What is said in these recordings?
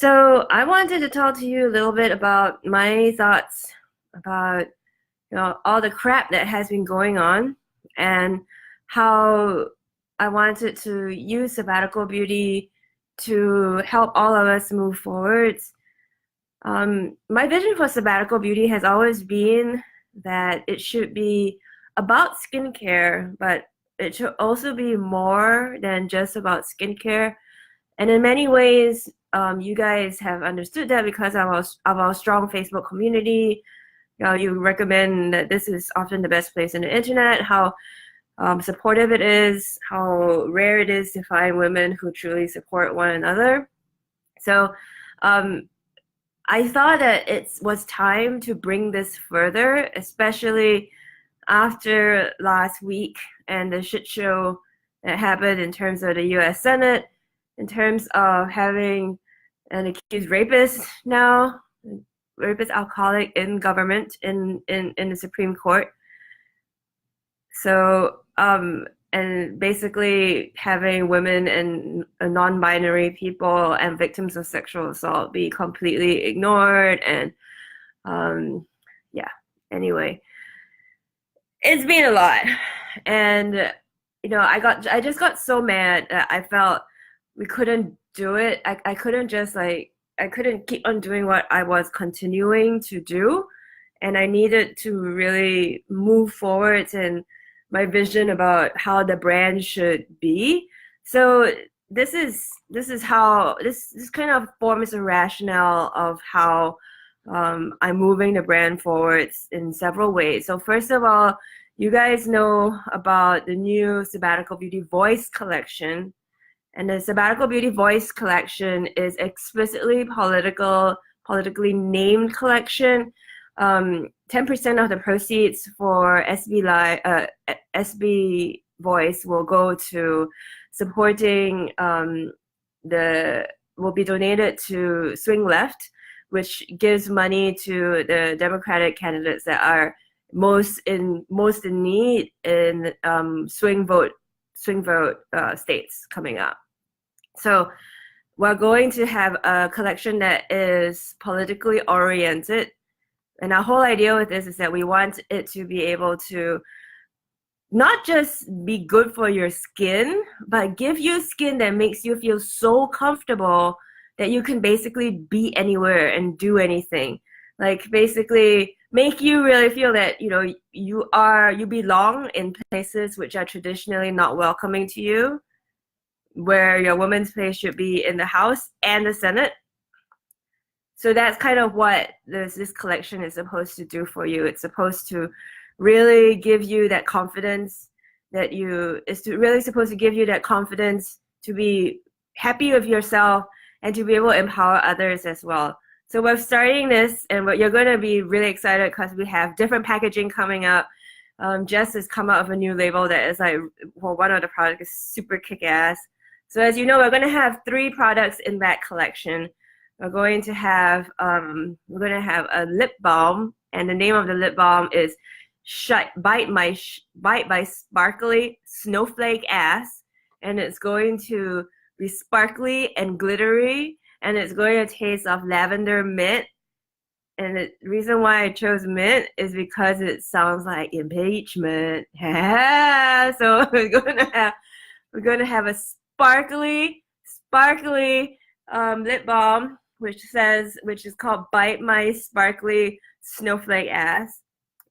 So I wanted to talk to you a little bit about my thoughts about all the crap that has been going on and how I wanted to use sabbatical beauty to help all of us move forwards. My vision for sabbatical beauty has always been that it should be about skincare, but it should also be more than just about skincare. And in many ways, you guys have understood that because of our strong Facebook community. You recommend that this is often the best place on the internet, how supportive it is, how rare it is to find women who truly support one another. So um, I thought that it was time to bring this further, especially after last week and the shit show that happened in terms of the US Senate, in terms of having an accused rapist now, rapist alcoholic in government in the Supreme Court. So and basically having women and non-binary people and victims of sexual assault be completely ignored and yeah, anyway, it's been a lot. And I just got so mad that I felt we couldn't do it. I couldn't just I couldn't keep on doing what I was continuing to do, and I needed to really move forward in my vision about how the brand should be. So this kind of forms a rationale of how I'm moving the brand forwards in several ways. So first of all, you guys know about the new Sabbatical Beauty Voice collection. And the Sabbatical Beauty Voice collection is explicitly politically named collection. 10% of the proceeds for SB Voice will go to supporting will be donated to Swing Left, which gives money to the Democratic candidates that are most in need in swing vote states coming up. So we're going to have a collection that is politically oriented. And our whole idea with this is that we want it to be able to not just be good for your skin, but give you skin that makes you feel so comfortable that you can basically be anywhere and do anything. Like basically make you really feel that you belong in places which are traditionally not welcoming to you, where your woman's place should be in the House and the Senate. So that's kind of what this collection is supposed to do for you. It's supposed to really give you that confidence really supposed to give you that confidence to be happy with yourself and to be able to empower others as well. So we're starting this, and you're going to be really excited because we have different packaging coming up. Jess has come out with a new label that is one of the products is super kick-ass. So as you know, we're going to have 3 products in that collection. We're going to have a lip balm, and the name of the lip balm is Bite by Sparkly Snowflake Ass, and it's going to be sparkly and glittery, and it's going to taste of lavender mint. And the reason why I chose mint is because it sounds like impeachment. So we're going to have a sparkly lip balm, which is called Bite My Sparkly Snowflake Ass.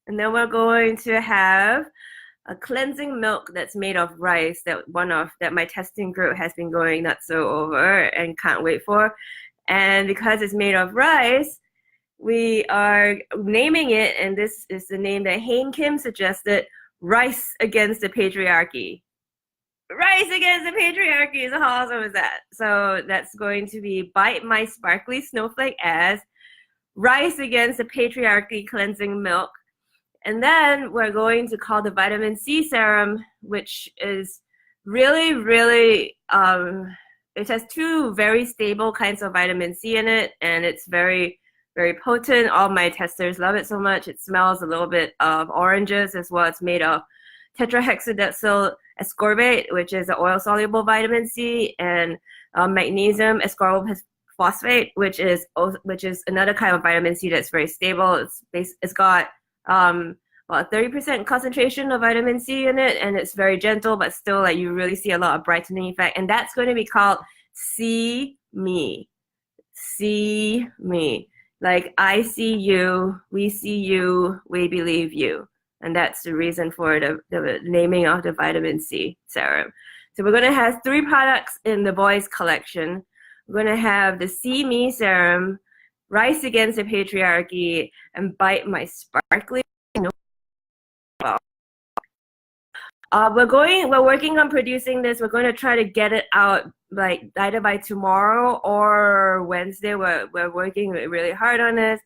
And then we're going to have a cleansing milk that's made of rice that my testing group has been going nuts over and can't wait for. And because it's made of rice, we are naming it, and this is the name that Hain Kim suggested, Rice Against the Patriarchy. Rice Against the Patriarchy, so how awesome is that? So that's going to be Bite My Sparkly Snowflake Ass, Rice Against the Patriarchy Cleansing Milk. And then we're going to call the vitamin C serum, which is really, really, it has 2 very stable kinds of vitamin C in it, and it's very, very potent. All my testers love it so much. It smells a little bit of oranges as well. It's made of tetrahexadecyl ascorbate, which is an oil-soluble vitamin C, and magnesium ascorbyl phosphate, which is another kind of vitamin C that's very stable. It's got about 30% concentration of vitamin C in it, and it's very gentle, but still like you really see a lot of brightening effect. And that's going to be called See Me. See Me. Like I see you, we see you, we believe you. And that's the reason for the naming of the vitamin C serum. So we're going to have 3 products in the boys collection. We're going to have the See Me serum, Rise Against the Patriarchy, and Bite My Sparkly. We're working on producing this. We're going to try to get it out like either by tomorrow or Wednesday. We're working really hard on this.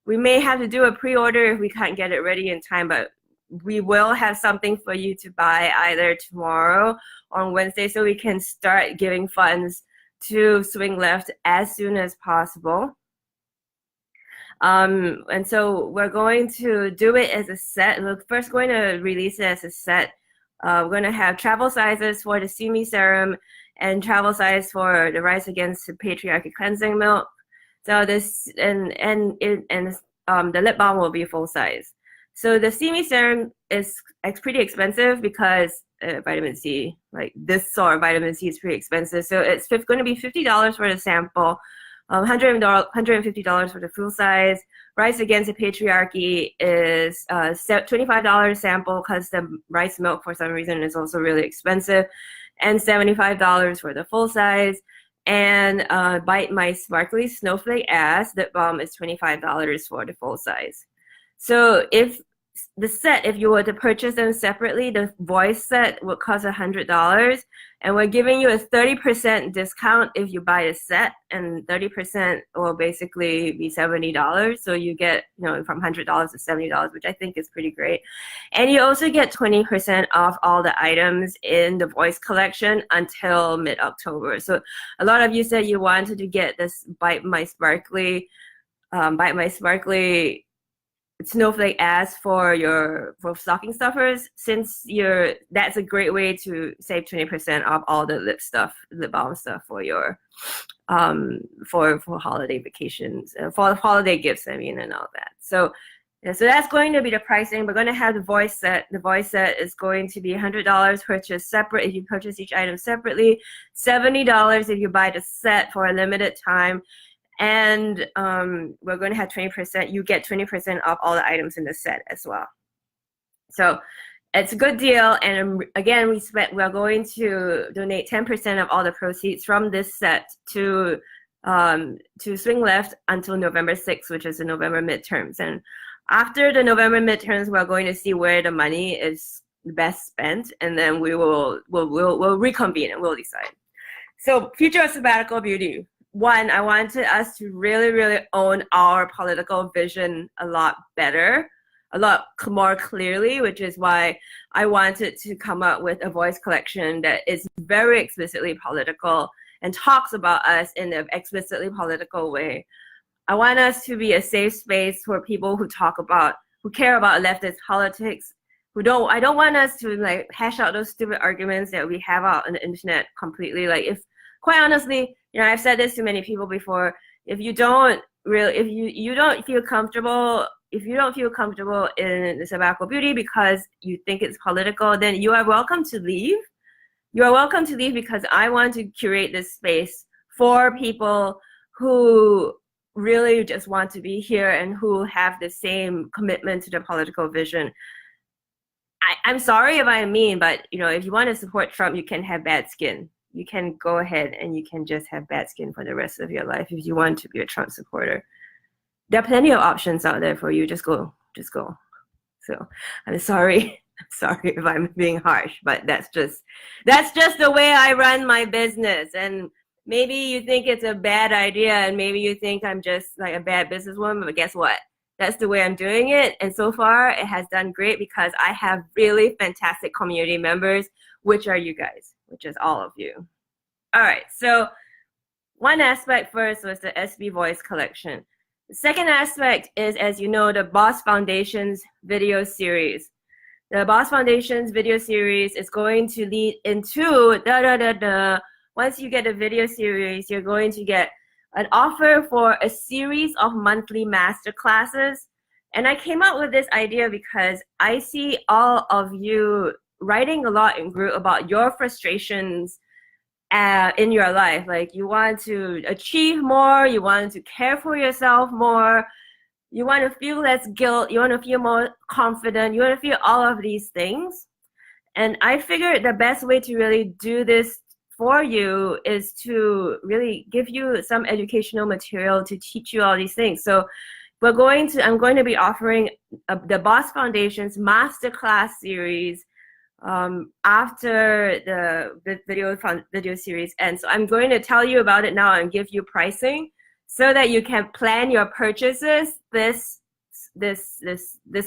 We may have to do a pre-order if we can't get it ready in time, but we will have something for you to buy either tomorrow or on Wednesday so we can start giving funds to Swing Left as soon as possible. And so we're going to do it as a set. We're first going to release it as a set. We're going to have travel sizes for the See Me serum and travel size for the Rise Against the Patriarchy cleansing milk. So this and the lip balm will be full size. So the See Me serum is pretty expensive because vitamin C, like this sort of vitamin C, is pretty expensive. So it's going to be $50 for the sample, $150 for the full size. Rise Against the Patriarchy is $25 sample because the rice milk for some reason is also really expensive, and $75 for the full size. And Bite My Sparkly Snowflake Ass lip balm is $25 for the full size. So if you were to purchase them separately, the voice set would cost $100, and we're giving you a 30% discount if you buy a set, and 30% will basically be $70. So you get, from $100 to $70, which I think is pretty great. And you also get 20% off all the items in the voice collection until mid-October. So a lot of you said you wanted to get this Bite My Sparkly Snowflake Ass for stocking stuffers. Since that's a great way to save 20% off all the lip balm stuff for your for holiday vacations, for holiday gifts, and all that. So that's going to be the pricing. We're going to have the voice set. The voice set is going to be $100 purchased separate if you purchase each item separately, $70 if you buy the set for a limited time. And we're going to have 20%. You get 20% off all the items in the set as well. So it's a good deal. And again, we're going to donate 10% of all the proceeds from this set to Swing Left until November 6th, which is the November midterms. And after the November midterms, we're going to see where the money is best spent, and then we'll reconvene and we'll decide. So, future of Sabbatical Beauty. One, I wanted us to really, really own our political vision a lot better, a lot more clearly, which is why I wanted to come up with a voice collection that is very explicitly political and talks about us in an explicitly political way. I want us to be a safe space for people who care about leftist politics. I don't want us to hash out those stupid arguments that we have out on the internet completely. Quite honestly, I've said this to many people before. If you don't feel comfortable in the Sabbatical Beauty because you think it's political, then you are welcome to leave. You are welcome to leave because I want to curate this space for people who really just want to be here and who have the same commitment to the political vision. I'm sorry if I'm mean, but if you want to support Trump, you can have bad skin. You can go ahead and you can just have bad skin for the rest of your life if you want to be a Trump supporter. There are plenty of options out there for you. Just go. So I'm sorry. I'm sorry if I'm being harsh, but that's just the way I run my business. And maybe you think it's a bad idea, and maybe you think I'm just like a bad businesswoman, but guess what? That's the way I'm doing it. And so far it has done great because I have really fantastic community members, which are you guys, which is all of you. All right, so one aspect first was the SB Voice collection. The second aspect is, as you know, the Boss Foundation's video series. The Boss Foundation's video series is going to lead into once you get a video series, you're going to get an offer for a series of monthly master classes. And I came up with this idea because I see all of you writing a lot in group about your frustrations in your life. Like you want to achieve more, you want to care for yourself more, you want to feel less guilt, you want to feel more confident, you want to feel all of these things. And I figured the best way to really do this for you is to really give you some educational material to teach you all these things. So I'm going to be offering the Boss Foundation's Masterclass series after the video series ends. So I'm going to tell you about it now and give you pricing so that you can plan your purchases this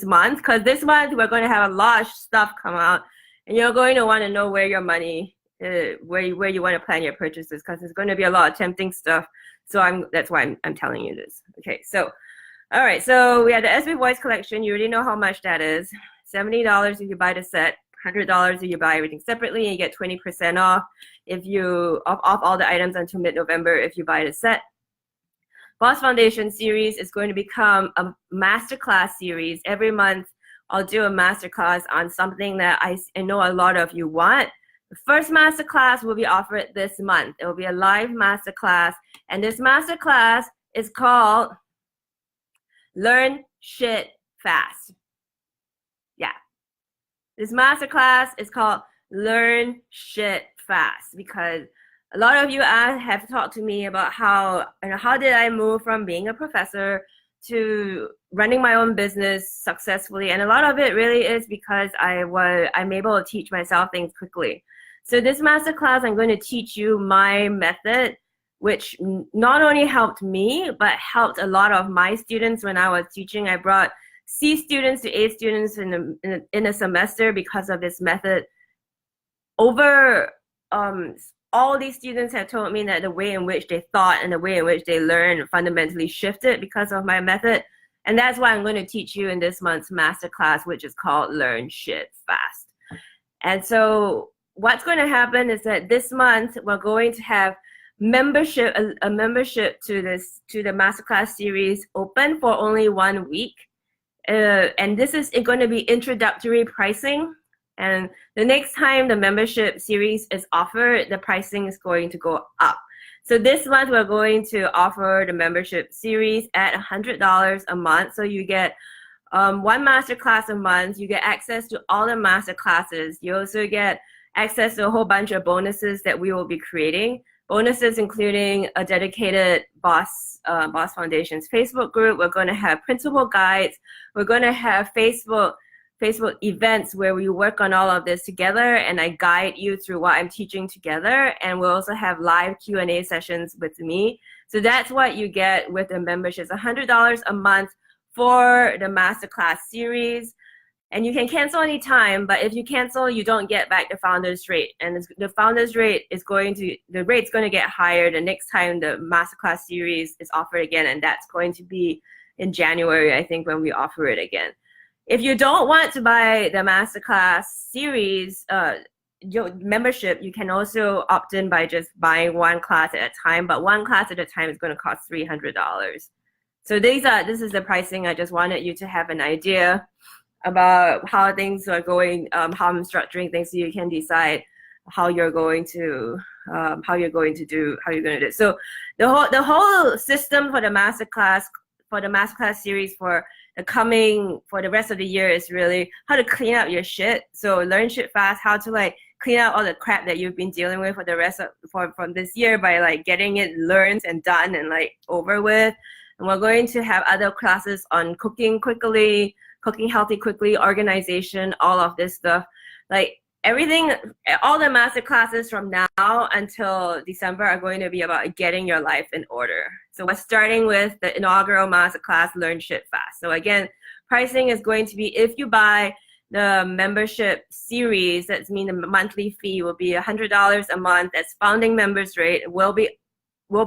month, because this month we're going to have a lot of stuff come out, and you're going to want to know where your money where you want to plan your purchases, because there's going to be a lot of tempting stuff. So that's why I'm telling you this. Okay, so all right, so we have the SB Voice collection. You already know how much that is. $70 if you buy the set, $100 if you buy everything separately, and you get 20% off if you off all the items until mid-November if you buy the set. Boss Foundation series is going to become a masterclass series. Every month I'll do a masterclass on something that I know a lot of you want. The first masterclass will be offered this month. It will be a live masterclass, and this masterclass is called Learn Shit Fast. Yeah. This masterclass is called Learn Shit Fast because a lot of you have talked to me about how did I move from being a professor to running my own business successfully, and a lot of it really is because I'm able to teach myself things quickly. So this masterclass, I'm going to teach you my method, which not only helped me, but helped a lot of my students when I was teaching. I brought C students to A students in a semester because of this method. All these students have told me that the way in which they thought and the way in which they learned fundamentally shifted because of my method. And that's why I'm going to teach you in this month's masterclass, which is called Learn Shit Fast. And so what's going to happen is that this month we're going to have a membership to the masterclass series open for only 1 week. And this is going to be introductory pricing. And the next time the membership series is offered, the pricing is going to go up. So this month we're going to offer the membership series at $100 a month. So you get one masterclass a month. You get access to all the master classes. You also get access to a whole bunch of bonuses that we will be creating. Bonuses including a dedicated Boss Foundation's Facebook group. We're going to have principal guides. We're going to have Facebook events where we work on all of this together, and I guide you through what I'm teaching together. And we'll also have live Q&A sessions with me. So that's what you get with the membership. It's $100 a month for the masterclass series. And you can cancel anytime, but if you cancel, you don't get back the founder's rate. And the founder's rate the rate's going to get higher the next time the masterclass series is offered again, and that's going to be in January, I think, when we offer it again. If you don't want to buy the masterclass series your membership, you can also opt in by just buying one class at a time, but one class at a time is going to cost $300. So this is the pricing. I just wanted you to have an idea about how things are going, how I'm structuring things, so you can decide how you're going to do it. So the whole system for the masterclass series for the rest of the year is really how to clean up your shit. So learn shit fast, how to clean out all the crap that you've been dealing with for the rest of from this year by getting it learned and done and over with. And we're going to have other classes on cooking quickly, cooking healthy quickly, organization, all of this stuff. Everything, all the master classes from now until December are going to be about getting your life in order. So we're starting with the inaugural master class, Learn Shit Fast. So again, pricing is going to be, if you buy the membership series, that means the monthly fee will be $100 a month. That's founding members rate. It will be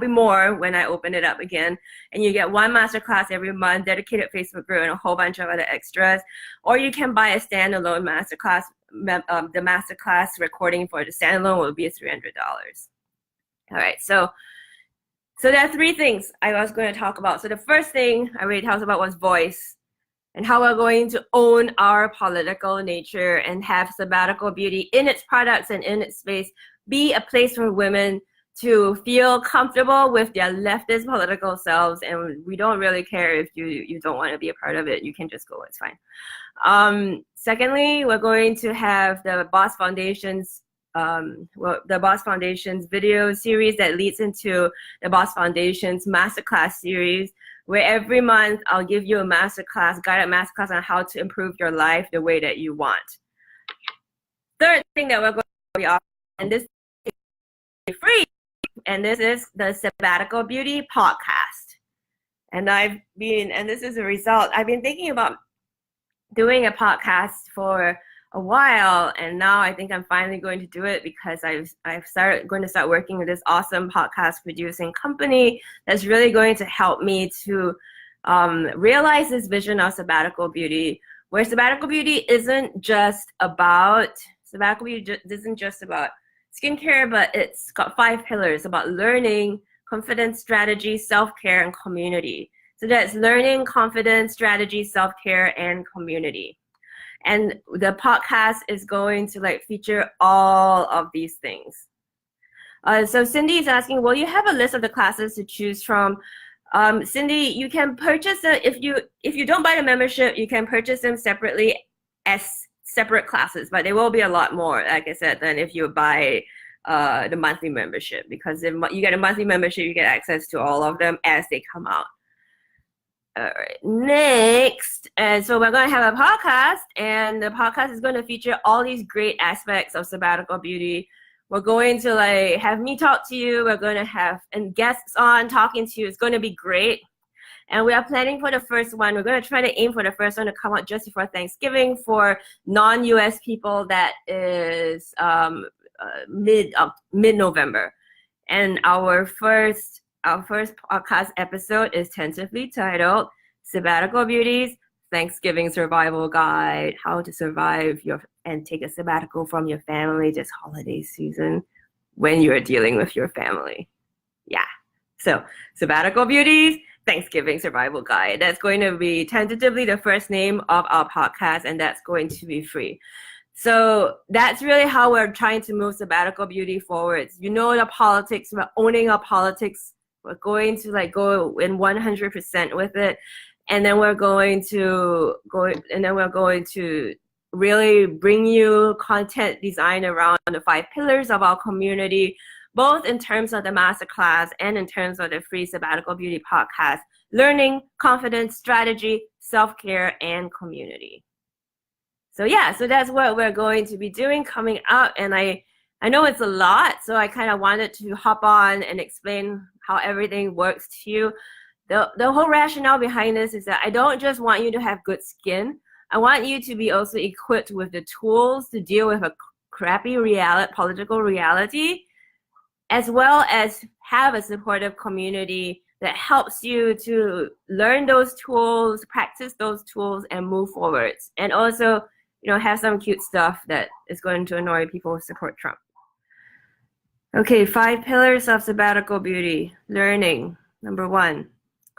more when I open it up again. And you get one masterclass every month, dedicated Facebook group, and a whole bunch of other extras. Or you can buy a standalone masterclass. The masterclass recording for the standalone will be $300. All right, so So there are three things I was going to talk about. So the first thing I already talked about was voice, and how we're going to own our political nature and have Sabbatical Beauty in its products and in its space be a place for women to feel comfortable with their leftist political selves. And we don't really care if you don't want to be a part of it. You can just go, it's fine. Secondly, we're going to have the Boss Foundation's video series that leads into the Boss Foundation's masterclass series, where every month I'll give you a masterclass, guided masterclass on how to improve your life the way that you want. Third thing that we're going to be offering, and this is free, and this is the Sabbatical Beauty podcast. And this is a result. I've been thinking about doing a podcast for a while, and now I think I'm finally going to do it because I've going to start working with this awesome podcast producing company that's really going to help me to realize this vision of Sabbatical Beauty, where Sabbatical Beauty isn't just about skincare, but it's got 5 pillars about learning, confidence, strategy, self-care, and community. So that's learning, confidence, strategy, self-care, and community. And the podcast is going to feature all of these things. So Cindy is asking, will you have a list of the classes to choose from? Cindy, you can purchase them if you don't buy the membership. You can purchase them separately as separate classes, but there will be a lot more, like I said, than if you buy the monthly membership, because if you get a monthly membership, you get access to all of them as they come out. All right, next, and so we're going to have a podcast, and the podcast is going to feature all these great aspects of Sabbatical Beauty. We're going to have me talk to you. We're going to have guests on talking to you. It's going to be great. And we are planning for the first one. We're going to try to aim for the first one to come out just before Thanksgiving for non-US people. That is mid-November. And our first podcast episode is tentatively titled Sabbatical Beauty's Thanksgiving Survival Guide, how to survive and take a sabbatical from your family this holiday season when you're dealing with your family. Yeah. So Sabbatical Beauty's Thanksgiving Survival Guide. That's going to be tentatively the first name of our podcast, and that's going to be free. So that's really how we're trying to move Sabbatical Beauty forwards. You know, the politics, we're owning our politics. We're going to go in 100% with it, and then we're going to really bring you content design around the 5 pillars of our community, both in terms of the masterclass and in terms of the free Sabbatical Beauty podcast: learning, confidence, strategy, self-care, and community. So yeah, so that's what we're going to be doing coming up, and I know it's a lot, so I kind of wanted to hop on and explain how everything works to you. The whole rationale behind this is that I don't just want you to have good skin. I want you to be also equipped with the tools to deal with a crappy political reality, as well as have a supportive community that helps you to learn those tools, practice those tools, and move forwards. And also, have some cute stuff that is going to annoy people who support Trump. Okay, 5 pillars of Sabbatical Beauty. Learning, number 1.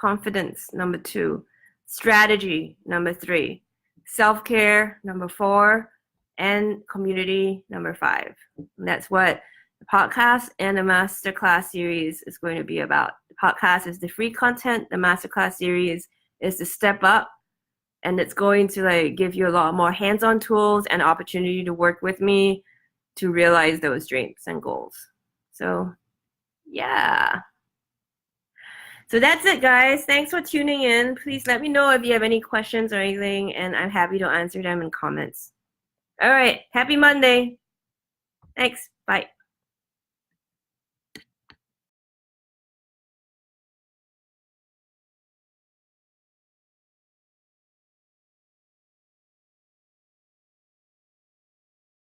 Confidence, number 2. Strategy, number 3. Self-care, number 4. And community, number 5. And that's what the podcast and the masterclass series is going to be about. The podcast is the free content. The masterclass series is the step up. And it's going to give you a lot more hands-on tools and opportunity to work with me to realize those dreams and goals. So, yeah. So that's it, guys. Thanks for tuning in. Please let me know if you have any questions or anything, and I'm happy to answer them in comments. All right. Happy Monday. Thanks. Bye.